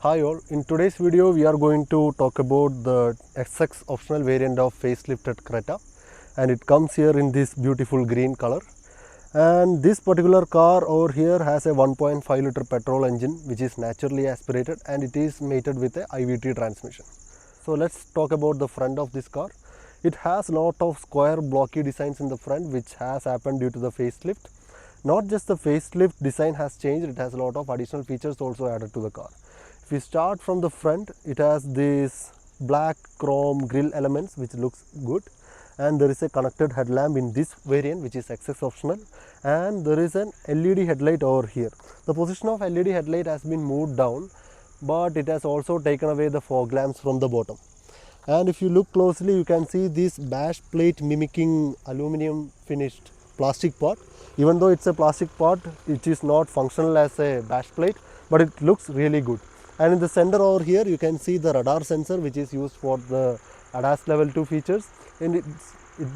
Hi all, in today's video we are going to talk about the XX optional variant of facelifted Creta, and it comes here in this beautiful green color. And this particular car over here has a 1.5 liter petrol engine which is naturally aspirated, and it is mated with a IVT transmission. So let's talk about the front of this car. It has lot of square blocky designs in the front which has happened due to the facelift. Not just the facelift design has changed, it has a lot of additional features also added to the car. If we start from the front, it has this black chrome grille elements which looks good, and there is a connected headlamp in this variant which is XS optional, and there is an LED headlight over here. The position of LED headlight has been moved down, but it has also taken away the fog lamps from the bottom. And if you look closely, you can see this bash plate mimicking aluminum finished plastic part. Even though it's a plastic part, it is not functional as a bash plate, but it looks really good. And in the center over here, you can see the radar sensor which is used for the ADAS level 2 features, and it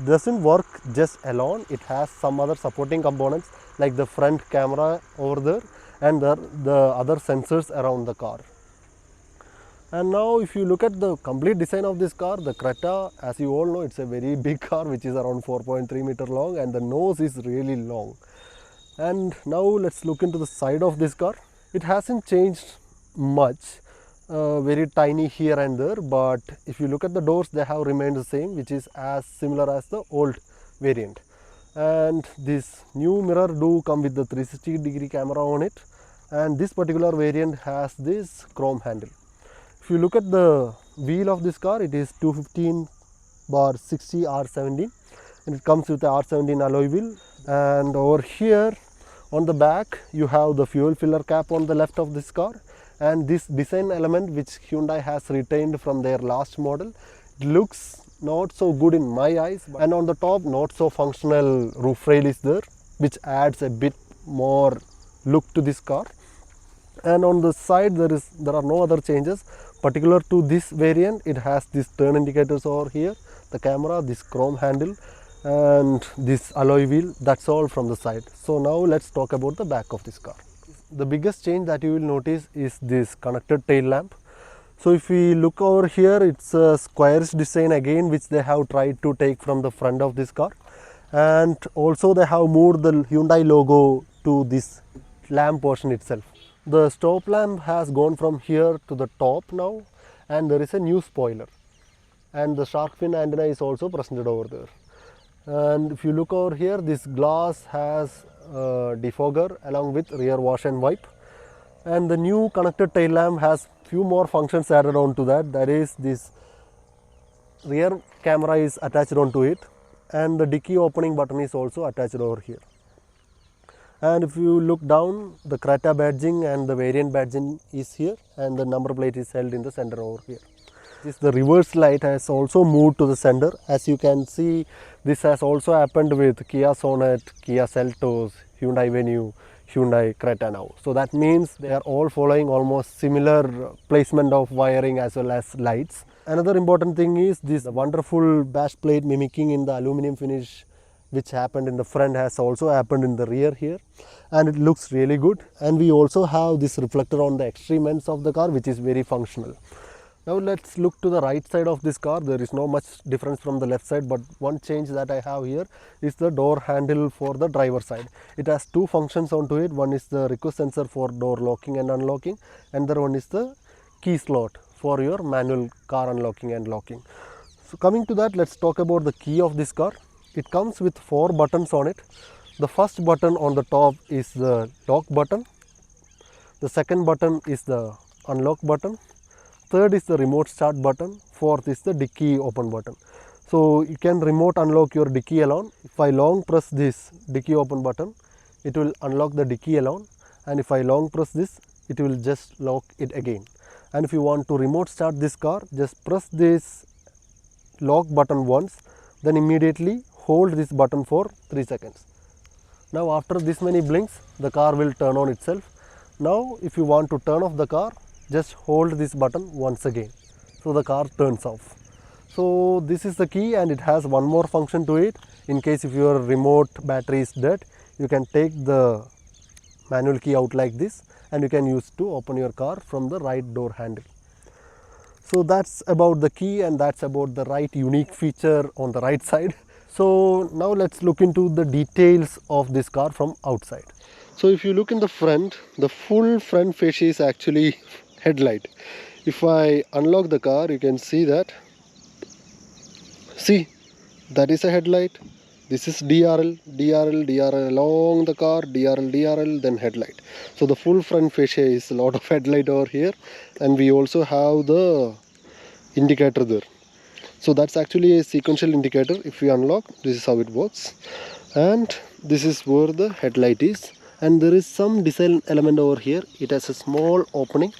doesn't work just alone. It has some other supporting components like the front camera over there and the other sensors around the car. And now if you look at the complete design of this car, the Creta, as you all know, it's a very big car which is around 4.3 meter long, and the nose is really long. And now let's look into the side of this car. It hasn't changed much, very tiny here and there, but if you look at the doors, they have remained the same, which is as similar as the old variant. And this new mirror do come with the 360-degree camera on it, and this particular variant has this chrome handle. If you look at the wheel of this car, it is 215/60 R17, and it comes with the R17 alloy wheel. And over here on the back, you have the fuel filler cap on the left of this car, and this design element which Hyundai has retained from their last model. It looks not so good in my eyes, and on the top, not so functional roof rail is there, which adds a bit more look to this car. And on the side, there are no other changes particular to this variant. It has these turn indicators over here, the camera, this chrome handle, and this alloy wheel. That's all from the side. So now let's talk about the back of this car. The biggest change that you will notice is this connected tail lamp. So if we look over here, it's a squarish design again which they have tried to take from the front of this car, and also they have moved the Hyundai logo to this lamp portion itself. The stop lamp has gone from here to the top now, and there is a new spoiler, and the shark fin antenna is also presented over there. And if you look over here, this glass has a defogger along with rear wash and wipe, and the new connected tail lamp has few more functions added on to that. That is, this rear camera is attached onto it, and the dicky opening button is also attached over here. And if you look down, the Creta badging and the variant badging is here, and the number plate is held in the center over here. The reverse light has also moved to the center. As you can see, this has also happened with Kia Sonet, Kia Seltos, Hyundai Venue, Hyundai Creta now. So that means they are all following almost similar placement of wiring as well as lights. Another important thing is this wonderful bash plate mimicking in the aluminum finish which happened in the front has also happened in the rear here, and it looks really good. And we also have this reflector on the extreme ends of the car which is very functional. Now let's look to the right side of this car. There is no much difference from the left side, but one change that I have here is the door handle for the driver side. It has two functions onto it. One is the request sensor for door locking and unlocking, and the other one is the key slot for your manual car unlocking and locking. So coming to that, let's talk about the key of this car. It comes with 4 buttons on it. The first button on the top is the lock button. The second button is the unlock button. Third is the remote start button. Fourth is the dicky open button. So you can remote unlock your dicky alone. If I long press this dicky open button, it will unlock the dicky alone, and if I long press this, it will just lock it again. And if you want to remote start this car, just press this lock button once, then immediately hold this button for 3 seconds. Now after this many blinks, the car will turn on itself. Now if you want to turn off the car, just hold this button once again, so the car turns off. So this is the key, and it has one more function to it. In case if your remote battery is dead, you can take the manual key out like this, and you can use to open your car from the right door handle. So that's about the key, and that's about the right unique feature on the right side. So now let's look into the details of this car from outside. So if you look in the front, the full front fascia is actually headlight. If I unlock the car, you can see that. See, that is a headlight. This is DRL, DRL, DRL along the car, DRL, DRL, then headlight. So the full front fascia is a lot of headlight over here, and we also have the indicator there. So that's actually a sequential indicator. If we unlock, this is how it works, and this is where the headlight is, and there is some design element over here. It has a small opening.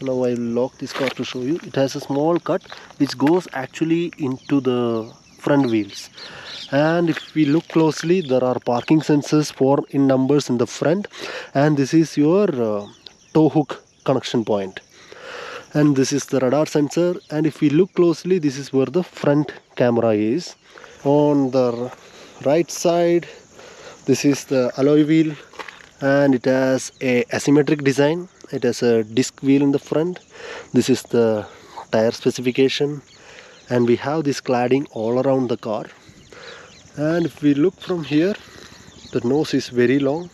Now I will lock this car to show you. It has a small cut which goes actually into the front wheels, and if we look closely, there are parking sensors in numbers in the front, and this is your tow hook connection point, and this is the radar sensor. And if we look closely, this is where the front camera is. On the right side, this is the alloy wheel, and it has a asymmetric design. It has a disc wheel in the front. This is the tire specification, and we have this cladding all around the car. And if we look from here, the nose is very long,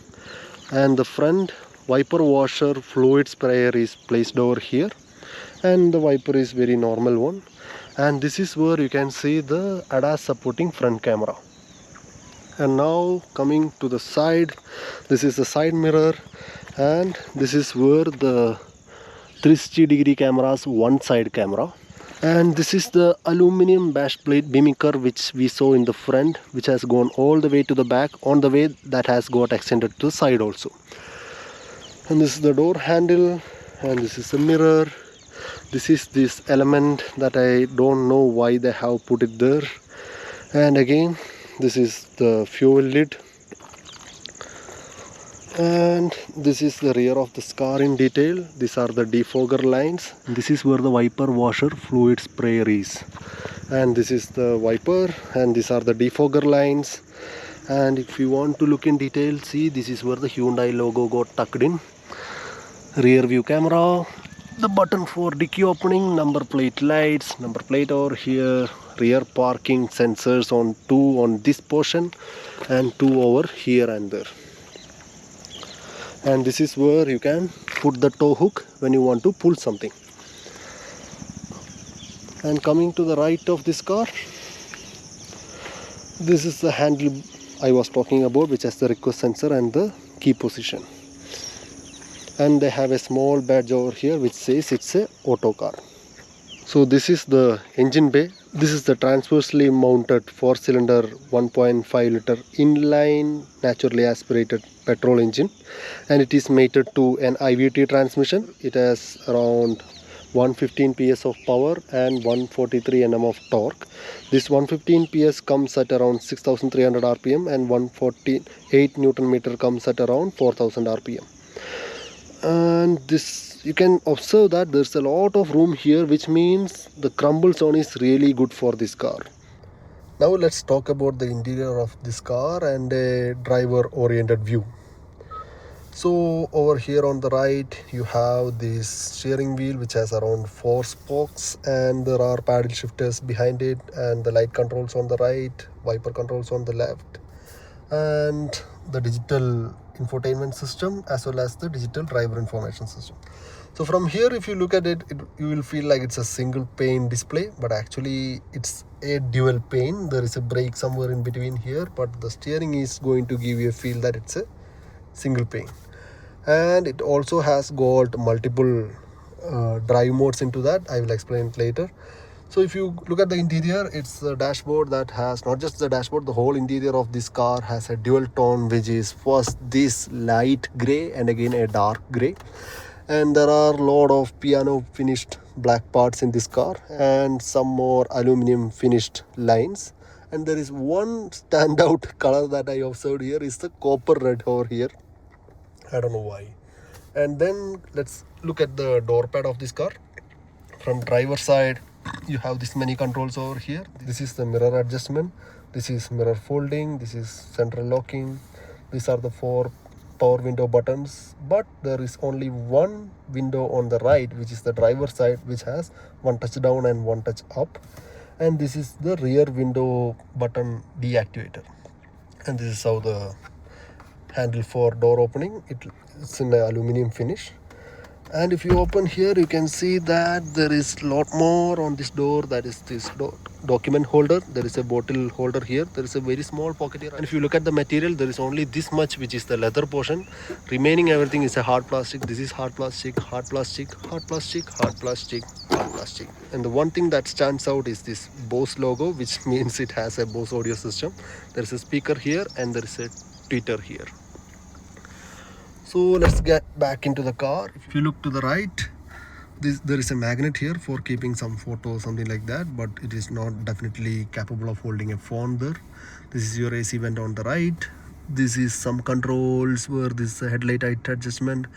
and the front wiper washer fluid sprayer is placed over here, and the wiper is very normal one. And this is where you can see the ADAS supporting front camera. And now coming to the side, this is the side mirror, and this is where the 360-degree camera's one side camera. And this is the aluminum bash plate beamer which we saw in the front, which has gone all the way to the back. On the way, that has got extended to the side also. And this is the door handle, and this is the mirror. This is this element that I don't know why they have put it there. And again, this is the fuel lid, and this is the rear of the car in detail. These are the defogger lines. This is where the wiper washer fluid sprayer is, and this is the wiper, and these are the defogger lines. And if you want to look in detail, see, this is where the Hyundai logo got tucked in. Rear view camera, the button for dicky opening, number plate lights, number plate over here, rear parking sensors on two on this portion and two over here and there. And this is where you can put the tow hook when you want to pull something. And coming to the right of this car, this is the handle I was talking about, which has the request sensor and the key position. And they have a small badge over here which says it's a auto car. So this is the engine bay. This is the transversely mounted 4-cylinder 1.5 liter inline naturally aspirated petrol engine, and it is mated to an IVT transmission. It has around 115 PS of power and 143 Nm of torque. This 115 PS comes at around 6300 RPM, and 148 Newton meter comes at around 4000 RPM. And this, you can observe that there's a lot of room here, which means the crumble zone is really good for this car. Now let's talk about the interior of this car and a driver oriented view. So over here on the right, you have this steering wheel which has around 4 spokes, and there are paddle shifters behind it, and the light controls on the right, wiper controls on the left, and the digital infotainment system as well as the digital driver information system. So from here, if you look at it, you will feel like it's a single pane display, but actually it's a dual pane. There is a brake somewhere in between here, but the steering is going to give you a feel that it's a single pane. And it also has got multiple drive modes into that. I will explain it later. So if you look at the interior, it's a dashboard that has not just the dashboard, the whole interior of this car has a dual tone, which is first this light gray and again a dark gray. And there are a lot of piano finished black parts in this car and some more aluminum finished lines. And there is one standout color that I observed here is the copper red over here. I don't know why. And then let's look at the door pad of this car. From driver side, you have this many controls over here. This is the mirror adjustment. This is mirror folding. This is central locking. These are the 4 power window buttons, but there is only one window on the right, which is the driver side, which has one touch down and one touch up, and this is the rear window button deactivator. And this is how the handle for door opening, it's in an aluminum finish. And if you open here, you can see that there is a lot more on this door. That is this document holder. There is a bottle holder here. There is a very small pocket here. And if you look at the material, there is only this much, which is the leather portion. Remaining everything is a hard plastic. This is hard plastic, hard plastic, hard plastic, hard plastic, hard plastic. And the one thing that stands out is this Bose logo, which means it has a Bose audio system. There is a speaker here and there is a tweeter here. So let's get back into the car. If you look to the right, there is a magnet here for keeping some photo, something like that, but it is not definitely capable of holding a phone there. This is your AC vent on the right. This is some controls where this headlight height adjustment.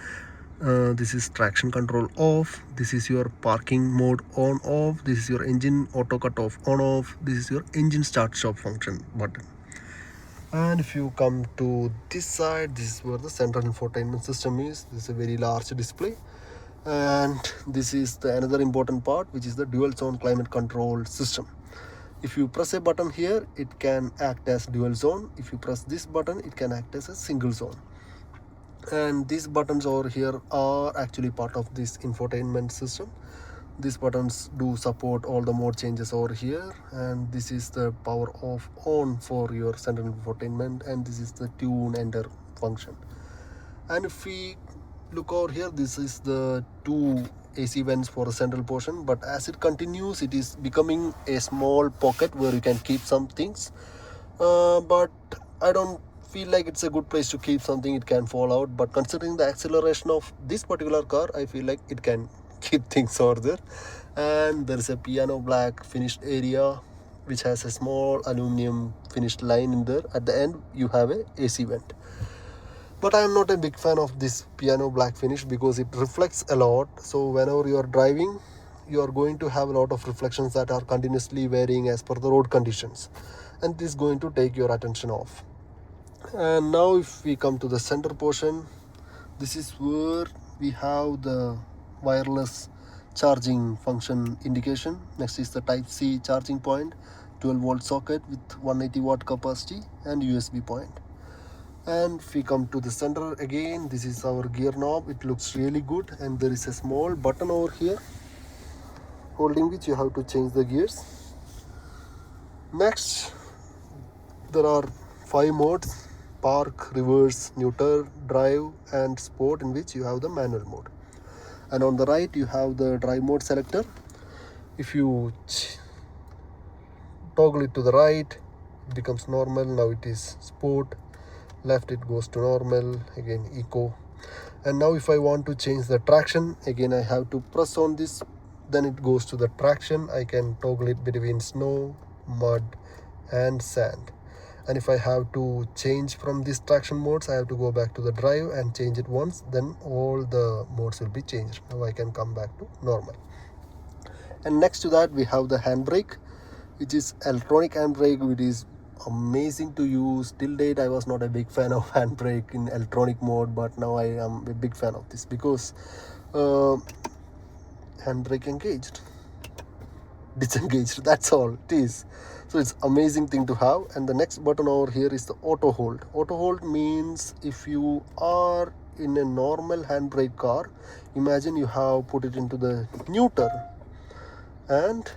This is traction control off. This is your parking mode on off. This is your engine auto cut off on off. This is your engine start stop function button. And if you come to this side, this is where the central infotainment system is. This is a very large display, and this is the another important part, which is the dual zone climate control system. If you press a button here, it can act as dual zone. If you press this button, it can act as a single zone. And these buttons over here are actually part of this infotainment system. These buttons do support all the mode changes over here, and this is the power off on for your central infotainment, and this is the tune enter function. And if we look over here, this is the two AC vents for the central portion, but as it continues, it is becoming a small pocket where you can keep some things, but I don't feel like it's a good place to keep something. It can fall out, but considering the acceleration of this particular car, I feel like it can keep things over there. And there is a piano black finished area which has a small aluminum finished line in there. At the end you have a AC vent, but I am not a big fan of this piano black finish because it reflects a lot. So whenever you are driving, you are going to have a lot of reflections that are continuously varying as per the road conditions, and this is going to take your attention off. And now if we come to the center portion, this is where we have the wireless charging function indication. Next is the type C charging point, 12 volt socket with 180 watt capacity, and USB point. And if we come to the center again, this is our gear knob. It looks really good, and there is a small button over here holding which you have to change the gears. Next, there are 5 modes: park, reverse, neuter, drive, and sport, in which you have the manual mode. And on the right you have the drive mode selector. If you toggle it to the right, it becomes normal. Now it is sport. Left, it goes to normal, again eco. And now if I want to change the traction, again I have to press on this, then it goes to the traction. I can toggle it between snow, mud, and sand. And if I have to change from these traction modes, I have to go back to the drive and change it once, then all the modes will be changed. Now I can come back to normal. And next to that we have the handbrake, which is electronic handbrake, which is amazing to use. Till date I was not a big fan of handbrake in electronic mode, but now I am a big fan of this because handbrake engaged, disengaged, that's all it is. So it's amazing thing to have. And the next button over here is the auto hold. Auto hold means if you are in a normal handbrake car, imagine you have put it into the neuter and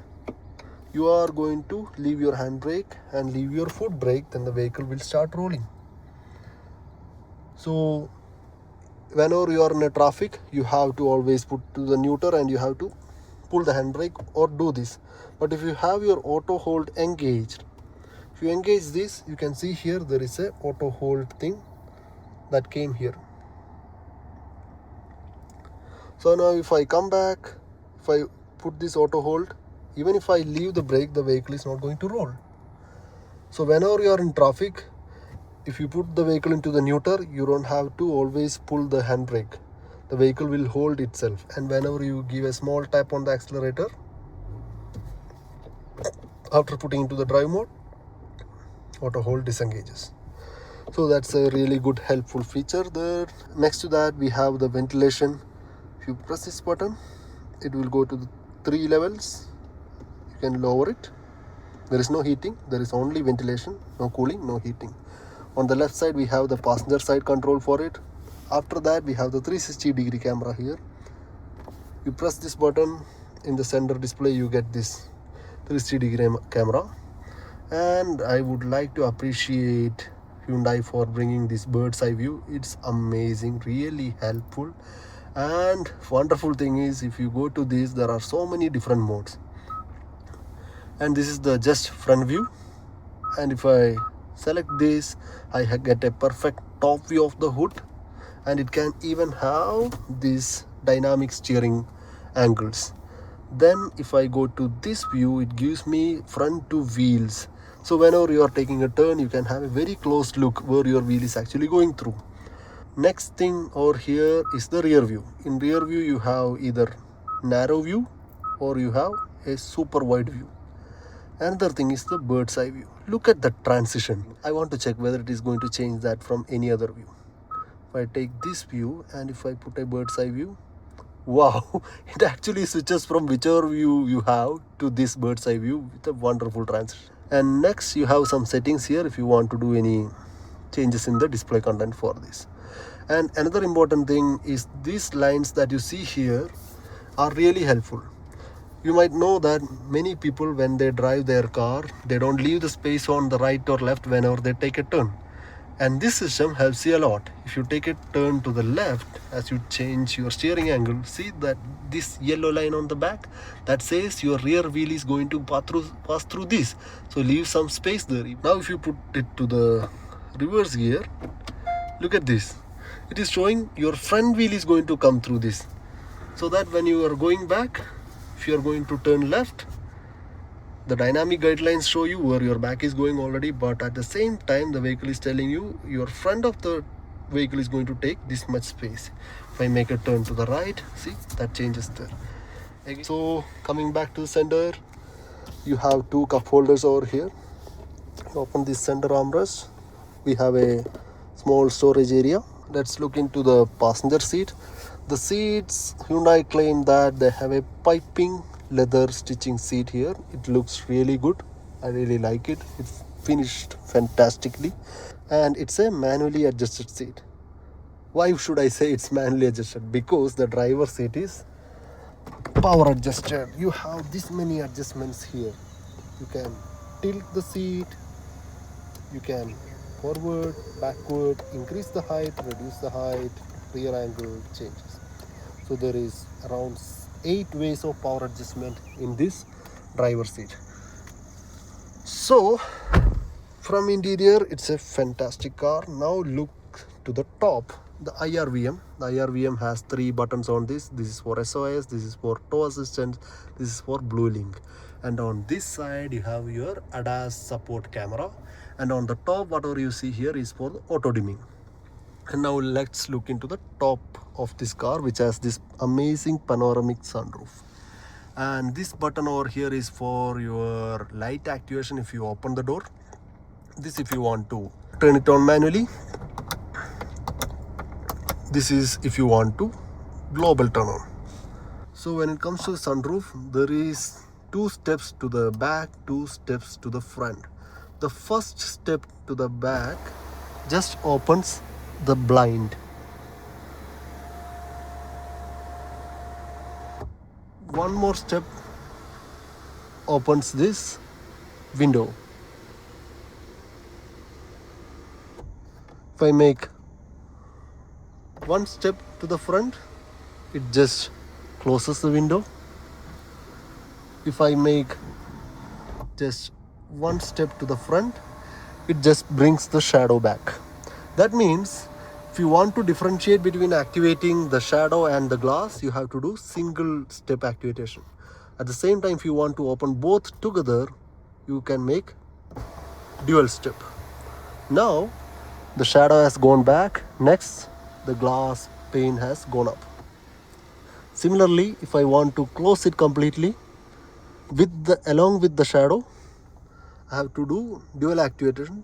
you are going to leave your handbrake and leave your foot brake, then the vehicle will start rolling. So whenever you are in a traffic, you have to always put to the neuter and you have to pull the handbrake or do this. But if you have your auto hold engaged, if you engage this, you can see here there is a auto hold thing that came here. So now if I come back, if I put this auto hold, even if I leave the brake, the vehicle is not going to roll. So whenever you are in traffic, if you put the vehicle into the neuter, you don't have to always pull the handbrake. The vehicle will hold itself, and whenever you give a small tap on the accelerator after putting into the drive mode, auto hold disengages. So that's a really good helpful feature there. Next to that we have the ventilation. If you press this button, it will go to the 3 levels. You can lower it. There is no heating, there is only ventilation, no cooling, no heating. On the left side we have the passenger side control for it. After that we have the 360-degree camera here. You press this button, in the center display you get this 360-degree camera. And I would like to appreciate Hyundai for bringing this bird's eye view. It's amazing, really helpful. And wonderful thing is, if you go to this, there are so many different modes. And this is the just front view. And if I select this, I get a perfect top view of the hood. And it can even have these dynamic steering angles. Then if I go to this view, it gives me front to wheels. So whenever you are taking a turn, you can have a very close look where your wheel is actually going through. Next thing over here is the rear view. In rear view you have either narrow view or you have a super wide view. Another thing is the bird's eye view. Look at the transition. I want to check whether it is going to change that from any other view. If I take this view and if I put a bird's eye view, wow, it actually switches from whichever view you have to this bird's eye view with a wonderful transition. And next you have some settings here if you want to do any changes in the display content for this. And another important thing is these lines that you see here are really helpful. You might know that many people, when they drive their car, they don't leave the space on the right or left whenever they take a turn. And this system helps you a lot. If you take a turn to the left, as you change your steering angle, see that this yellow line on the back, that says your rear wheel is going to pass through this. So leave some space there. Now if you put it to the reverse gear, look at this. It is showing your front wheel is going to come through this. So that when you are going back, if you are going to turn left, the dynamic guidelines show you where your back is going already, but at the same time the vehicle is telling you your front of the vehicle is going to take this much space. If I make a turn to the right, see that changes there. So coming back to the center, you have two cup holders over here. You open this center armrest, we have a small storage area. Let's look into the passenger seat. The seats, Hyundai claim that they have a piping leather stitching seat here. It looks really good. I really like it. It's finished fantastically. And it's a manually adjusted seat. Why should I say it's manually adjusted? Because the driver's seat is power adjusted. You have this many adjustments here. You can tilt the seat. You can forward, backward, increase the height, reduce the height, rear angle changes. So there is around 8 ways of power adjustment in this driver's seat. So from interior, it's a fantastic car. Now look to the top, the IRVM. The IRVM has 3 buttons on this. This is for SOS, this is for tow assistance, this is for Blue Link. And on this side you have your ADAS support camera. And on the top, whatever you see here is for the auto dimming. And now let's look into the top of this car, which has this amazing panoramic sunroof. And this button over here is for your light activation if you open the door. This if you want to turn it on manually. This is if you want to global turn on. So when it comes to the sunroof, there is 2 steps to the back, 2 steps to the front. The first step to the back just opens the blind. One more step opens this window. If I make one step to the front, it just closes the window. If I make just one step to the front, it just brings the shadow back. That means if you want to differentiate between activating the shadow and the glass, you have to do single step activation. At the same time, if you want to open both together, you can make dual step. Now the shadow has gone back. Next, the glass pane has gone up. Similarly, if I want to close it completely along with the shadow, I have to do dual activation.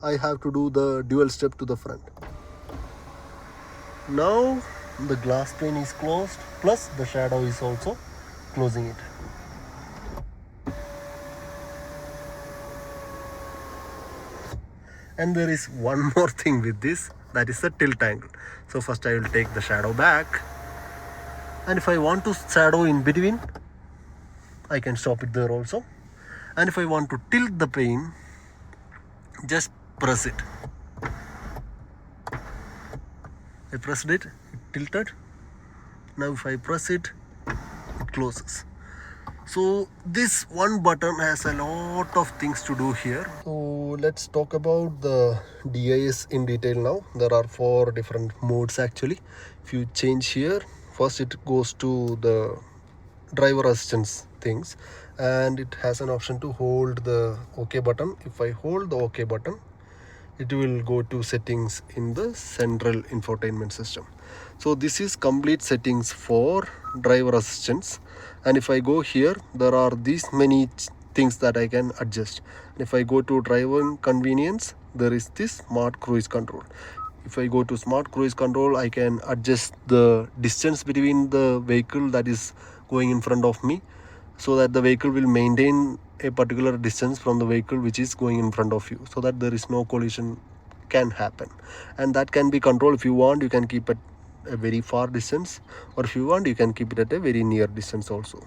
I have to do the dual step to the front. Now the glass pane is closed, plus the shadow is also closing it. And there is one more thing with this, that is the tilt angle. So first I will take the shadow back, and if I want to shadow in between, I can stop it there also. And if I want to tilt the pane, just press it. I pressed it, it tilted. Now if I press it, it closes. So this one button has a lot of things to do here. So let's talk about the DIS in detail now. There are 4 different modes actually. If you change here, first it goes to the driver assistance things, and it has an option to hold the OK button. If I hold the OK button, it will go to settings in the central infotainment system. So this is complete settings for driver assistance, and if I go here, there are these many things that I can adjust. And if I go to driving convenience, there is this smart cruise control. If I go to smart cruise control, I can adjust the distance between the vehicle that is going in front of me, so that the vehicle will maintain a particular distance from the vehicle which is going in front of you, so that there is no collision can happen. And that can be controlled. If you want, you can keep it a very far distance, or if you want, you can keep it at a very near distance also.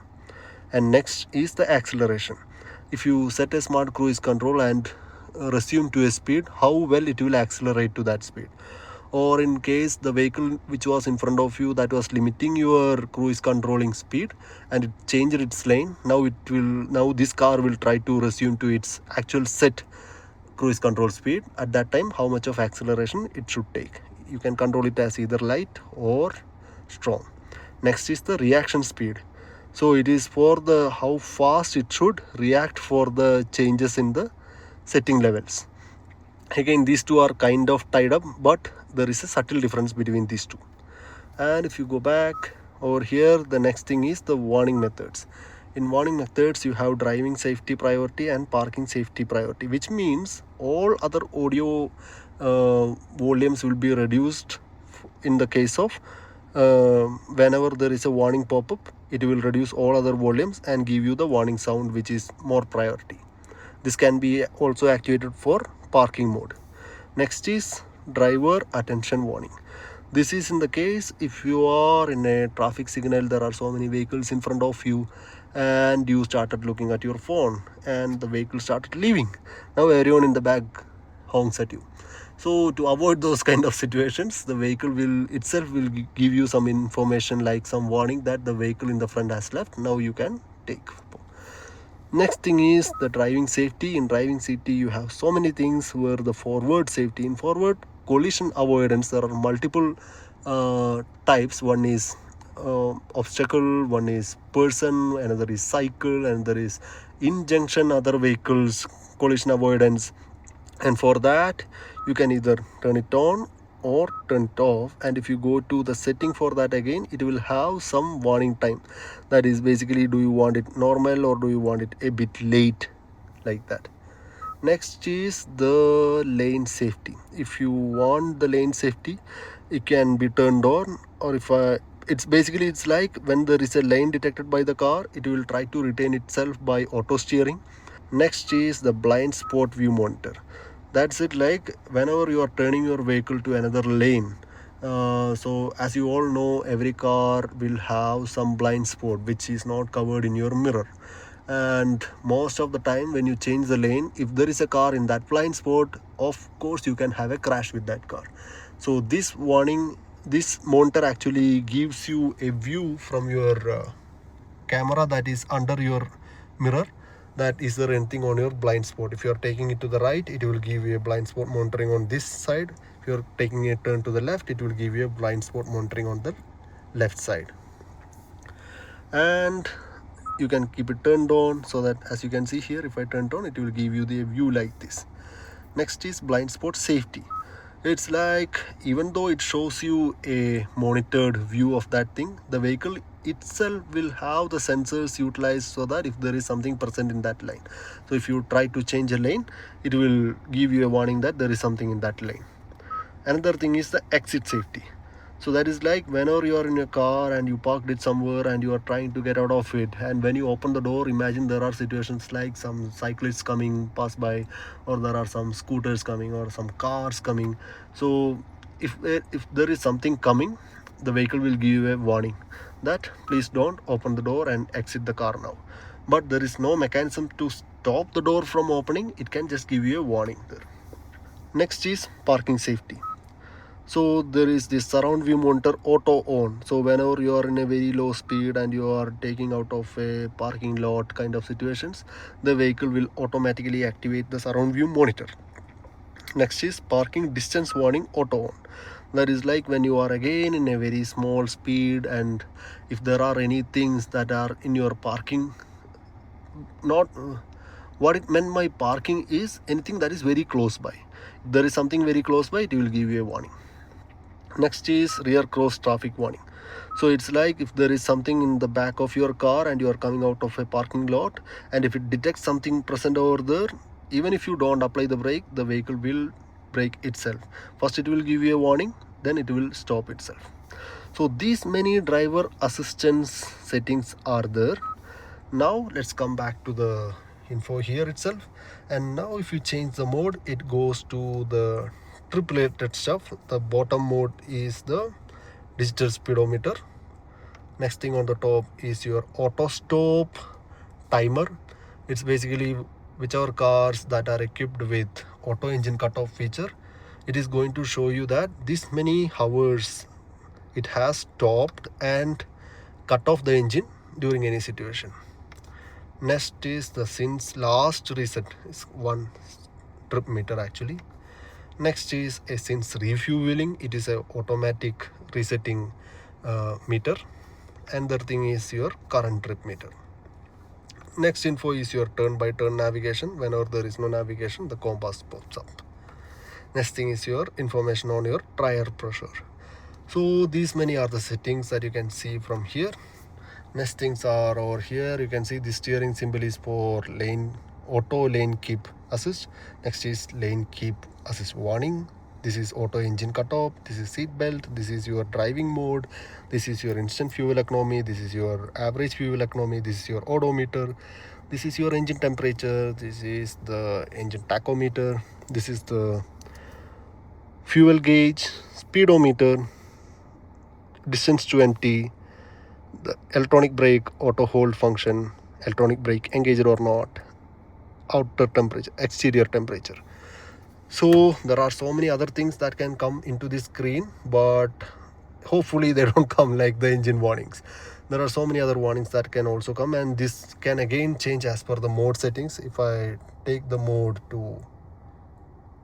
And next is the acceleration. If you set a smart cruise control and resume to a speed, how well it will accelerate to that speed. Or in case the vehicle which was in front of you that was limiting your cruise controlling speed and it changed its lane, now this car will try to resume to its actual set cruise control speed. At that time, how much of acceleration it should take. You can control it as either light or strong. Next is the reaction speed. So it is for the how fast it should react for the changes in the setting levels. Again, these two are kind of tied up, but there is a subtle difference between these two. And if you go back over here, the next thing is the warning methods. In warning methods, you have driving safety priority and parking safety priority, which means all other audio volumes will be reduced in the case of whenever there is a warning pop-up, it will reduce all other volumes and give you the warning sound, which is more priority. This can be also activated for parking mode. Next is driver attention warning. This is in the case if you are in a traffic signal, there are so many vehicles in front of you, and you started looking at your phone and the vehicle started leaving. Now everyone in the back honks at you. So to avoid those kind of situations, the vehicle will give you some information like some warning that the vehicle in the front has left. Now you can take. Next thing is the driving safety. In driving safety, you have so many things where the forward safety. In forward collision avoidance, there are multiple types. One is obstacle, one is person, another is cycle, another is in junction other vehicles collision avoidance. And for that, you can either turn it on or turn it off. And if you go to the setting for that, again it will have some warning time. That is basically, do you want it normal or do you want it a bit late, like that. Next is the lane safety. If you want the lane safety, it can be turned on, or if it's like when there is a lane detected by the car, it will try to retain itself by auto steering. Next is the blind spot view monitor. That's it, like whenever you are turning your vehicle to another lane. So as you all know, every car will have some blind spot which is not covered in your mirror. And most of the time when you change the lane, if there is a car in that blind spot, of course you can have a crash with that car. So this monitor actually gives you a view from your camera that is under your mirror, that is there anything on your blind spot. If you are taking it to the right, it will give you a blind spot monitoring on this side. If you are taking a turn to the left, it will give you a blind spot monitoring on the left side. And you can keep it turned on, so that as you can see here, if I turn it on, it will give you the view like this. Next is blind spot safety. It's like, even though it shows you a monitored view of that thing, the vehicle itself will have the sensors utilized so that if there is something present in that lane, so if you try to change a lane, it will give you a warning that there is something in that lane. Another thing is the exit safety. So that is like whenever you are in your car and you parked it somewhere and you are trying to get out of it, and when you open the door, imagine there are situations like some cyclists coming pass by, or there are some scooters coming or some cars coming. So if there is something coming, the vehicle will give you a warning that please don't open the door and exit the car now. But there is no mechanism to stop the door from opening. It can just give you a warning there. Next is parking safety. So there is this surround view monitor auto on. So whenever you are in a very low speed and you are taking out of a parking lot kind of situations, the vehicle will automatically activate the surround view monitor. Next is parking distance warning auto on. That is like when you are again in a very small speed, and if there are any things that are in your parking, not what it meant by parking is anything that is very close by. If there is something very close by, it will give you a warning. Next is rear cross traffic warning. So it's like if there is something in the back of your car and you are coming out of a parking lot, and if it detects something present over there, even if you don't apply the brake, the vehicle will brake itself. First it will give you a warning, then it will stop itself. So these many driver assistance settings are there. Now let's come back to the info here itself, and now if you change the mode, it goes to the trip related stuff. The bottom mode is the digital speedometer. Next thing on the top is your auto stop timer. It's basically whichever cars that are equipped with auto engine cutoff feature, it is going to show you that this many hours it has stopped and cut off the engine during any situation. Next is the since last reset, is one trip meter actually. Next is a since refueling, it is a automatic resetting meter. Another thing is your current trip meter. Next info is your turn by turn navigation. Whenever there is no navigation, the compass pops up. Next thing is your information on your tire pressure. So these many are the settings that you can see from here. Next things are over here. You can see the steering symbol is for lane auto lane keep assist. Next is lane keep assist warning. This is auto engine cutoff. This is seat belt. This is your driving mode. This is your instant fuel economy. This is your average fuel economy. This is your odometer. This is your engine temperature. This is the engine tachometer. This is the fuel gauge, speedometer, distance to empty, the electronic brake auto hold function, electronic brake engaged or not, outer temperature, exterior temperature. So there are so many other things that can come into this screen, but hopefully they don't come like the engine warnings. There are so many other warnings that can also come, and this can again change as per the mode settings. If I take the mode to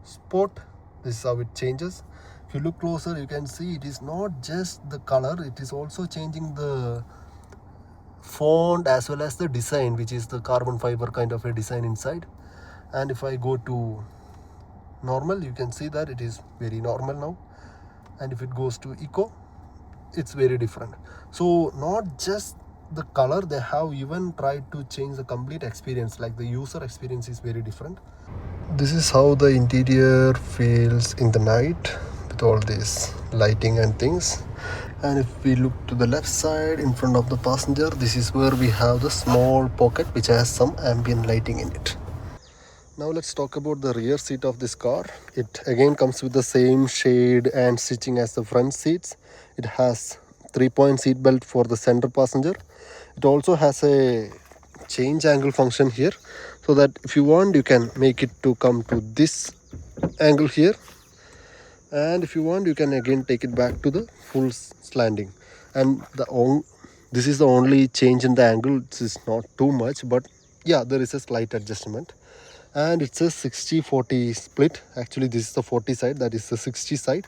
sport, this is how it changes. If you look closer, you can see it is not just the color, it is also changing the font as well as the design, which is the carbon fiber kind of a design inside. And if I go to normal, you can see that it is very normal now. And if it goes to eco, it's very different. So not just the color, they have even tried to change the complete experience, like the user experience is very different. This is how the interior feels in the night with all this lighting and things. And if we look to the left side in front of the passenger, this is where we have the small pocket which has some ambient lighting in it. Now let's talk about the rear seat of this car. It again comes with the same shade and stitching as the front seats. It has 3-point seat belt for the center passenger. It also has a change angle function here, so that if you want, you can make it to come to this angle here, and if you want, you can again take it back to the full slanting. And this is the only change in the angle. This is not too much, but yeah, there is a slight adjustment. And it's a 60-40 split. Actually, this is the 40 side, that is the 60 side.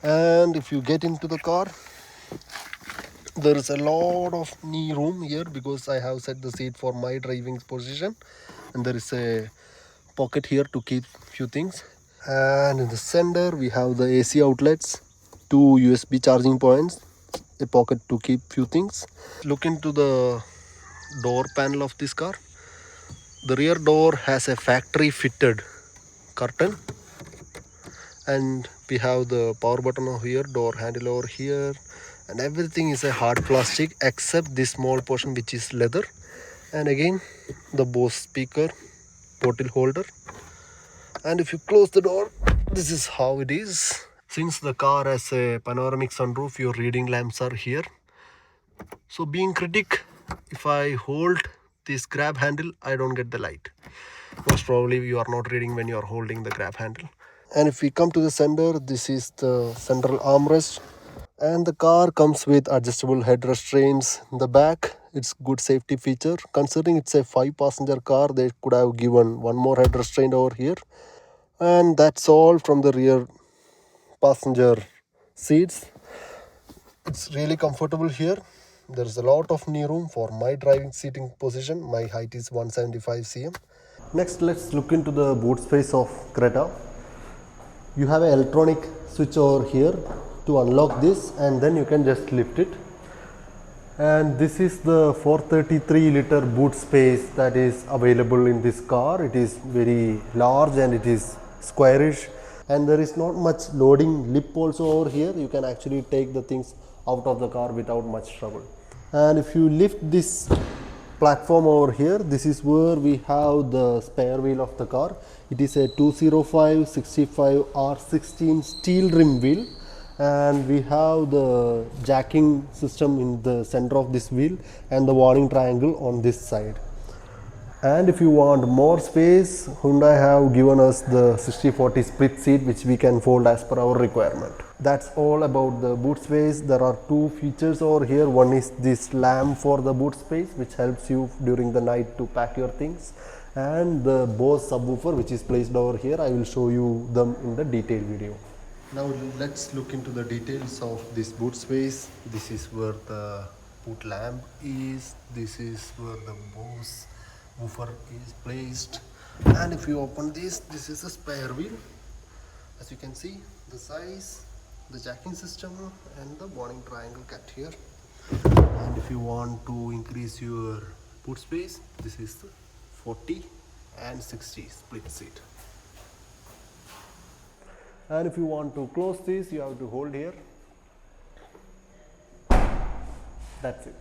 And if you get into the car, there is a lot of knee room here because I have set the seat for my driving position, and there is a pocket here to keep few things. And in the center we have the AC outlets, 2 USB charging points, a pocket to keep few things. Look into the door panel of this car. The rear door has a factory fitted curtain, and we have the power button over here, door handle over here, and everything is a hard plastic except this small portion which is leather. And again the Bose speaker bottle holder. And if you close the door, this is how it is. Since the car has a panoramic sunroof, your reading lamps are here. So being critic, if I hold this grab handle, I don't get the light. Most probably you are not reading when you are holding the grab handle. And if we come to the center, this is the central armrest. And the car comes with adjustable head restraints in the back. It's good safety feature. Considering it's a 5-passenger car, they could have given one more head restraint over here. And that's all from the rear passenger seats. It's really comfortable here. There's a lot of knee room for my driving seating position. My height is 175 cm. Next, let's look into the boot space of Creta. You have an electronic switch over here to unlock this, and then you can just lift it. And this is the 433 liter boot space that is available in this car. It is very large and it is squarish, and there is not much loading lip also over here. You can actually take the things out of the car without much trouble. And if you lift this platform over here, this is where we have the spare wheel of the car. It is a 205/65 R16 steel rim wheel, and we have the jacking system in the center of this wheel and the warning triangle on this side. And if you want more space, Hyundai have given us the 60/40 split seat which we can fold as per our requirement. That's all about the boot space. There are two features over here. One is this lamp for the boot space, which helps you during the night to pack your things, and the Bose subwoofer which is placed over here. I will show you them in the detailed video. Now let's look into the details of this boot space. This is where the boot lamp is. This is where the Bose woofer is placed. And if you open this, this is a spare wheel. As you can see, the size, the jacking system, and the warning triangle cut here. And if you want to increase your boot space, this is the 40 and 60 split seat. And if you want to close this, you have to hold here. That's it.